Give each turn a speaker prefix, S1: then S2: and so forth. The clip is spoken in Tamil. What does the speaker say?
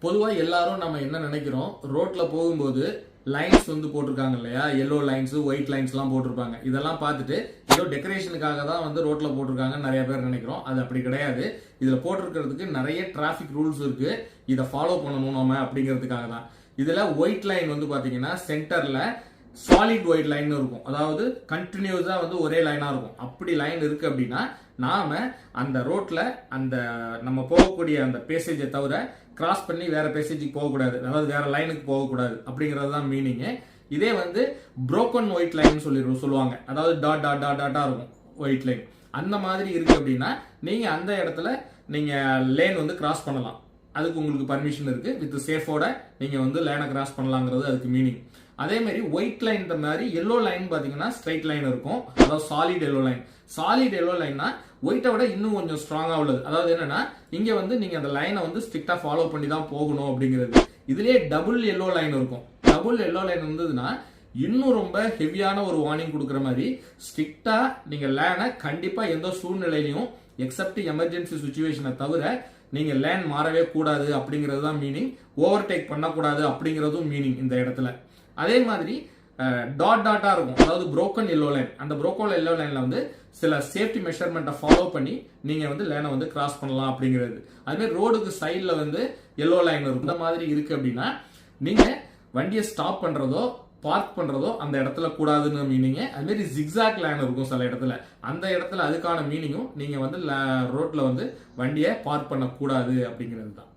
S1: பொதுவா எல்லாரும் நம்ம என்ன நினைக்கிறோம், ரோட்ல போகும்போது லைன்ஸ் வந்து போட்டிருக்காங்க இல்லையா, எல்லோ லைன்ஸ் ஒயிட் லைன்ஸ் எல்லாம் போட்டிருப்பாங்க. இதெல்லாம் பார்த்துட்டு ஏதோ டெக்கரேஷனுக்காக தான் வந்து ரோட்ல போட்டிருக்காங்கன்னு நிறைய பேர் நினைக்கிறோம். அது அப்படி கிடையாது. இதுல போட்டிருக்கிறதுக்கு நிறைய டிராபிக் ரூல்ஸ் இருக்கு. இதை ஃபாலோ பண்ணணும் நம்ம அப்படிங்கிறதுக்காக தான். இதுல ஒயிட் லைன் வந்து பாத்தீங்கன்னா சென்டர்ல சாலிட் ஒயிட் லைன் இருக்கும். அதாவது கண்டினியூஸா வந்து ஒரே லைனா இருக்கும். அப்படி லைன் இருக்கு அப்படின்னா நாம அந்த ரோட்ல அந்த நம்ம போகக்கூடிய அந்த பேசேஜை தவிர கிராஸ் பண்ணி வேற பேசேஜுக்கு போகக்கூடாது, அதாவது வேற லைனுக்கு போகக்கூடாது அப்படிங்கிறது தான் மீனிங். இதே வந்து புரோக்கன் ஒயிட் லைன் சொல்லுவாங்க. அதாவது டாட் டாட் டாட் டாட்டா இருக்கும் ஒயிட் லைன். அந்த மாதிரி இருக்கு அப்படின்னா நீங்க அந்த இடத்துல நீங்க லேன் வந்து கிராஸ் பண்ணலாம். அதுக்கு உங்களுக்கு பர்மிஷன் இருக்கு. வித் சேஃபோட நீங்க வந்து லைனை கிராஸ் பண்ணலாங்கிறது அதுக்கு மீனிங். அதே மாதிரி ஒயிட் லைன் இந்த மாதிரி எல்லோ லைன் பாத்தீங்கன்னா ஸ்ட்ரைட் லைன் இருக்கும். அதாவது solid yellow line. Solid yellow லைன்னா ஒயிட்டை விட இன்னும் கொஞ்சம் ஸ்ட்ராங்கா உள்ளது. அதாவது என்னன்னா இங்க வந்து நீங்க அந்த லைனை வந்து ஸ்ட்ரிக்டா ஃபாலோ பண்ணி தான் போகணும் அப்படிங்கிறது. இதுலயே டபுள் எல்லோ லைன் இருக்கும். டபுள் எல்லோ லைன் இருந்ததுன்னா இன்னும் ரொம்ப ஹெவியான ஒரு வார்னிங் கொடுக்குற மாதிரி ஸ்ட்ரிக்டா நீங்க லேனை கண்டிப்பா எந்த சூழ்நிலையிலையும் எக்ஸப்ட் எமர்ஜென்சி சுச்சுவேஷனை தவிர நீங்க லேன் மாறவே கூடாது அப்படிங்கிறது தான் மீனிங். ஓவர்டேக் பண்ணக்கூடாது அப்படிங்கிறதும் மீனிங் இந்த இடத்துல. அதே மாதிரி டாட் டாட்டா இருக்கும். அதாவது புரோக்கன் எல்லோ லைன். அந்த புரோக்கன் எல்லோ லைன்ல வந்து சில சேஃப்டி மெஷர்மெண்ட்டை ஃபாலோ பண்ணி நீங்க வந்து லேனை வந்து கிராஸ் பண்ணலாம் அப்படிங்கிறது. அதே மாதிரி ரோடுக்கு சைட்ல வந்து எல்லோ லைன் இருக்கும். இந்த மாதிரி இருக்கு அப்படின்னா நீங்க வண்டியை ஸ்டாப் பண்றதோ பார்க் பண்றதோ அந்த இடத்துல கூடாதுன்னு மீனிங். அது மாதிரி ஜிக்ஸாக் லைன் இருக்கும் சில இடத்துல. அந்த இடத்துல அதுக்கான மீனிங்கும் நீங்க வந்து ரோட்ல வந்து வண்டியை பார்க் பண்ண கூடாது அப்படிங்கிறது தான்.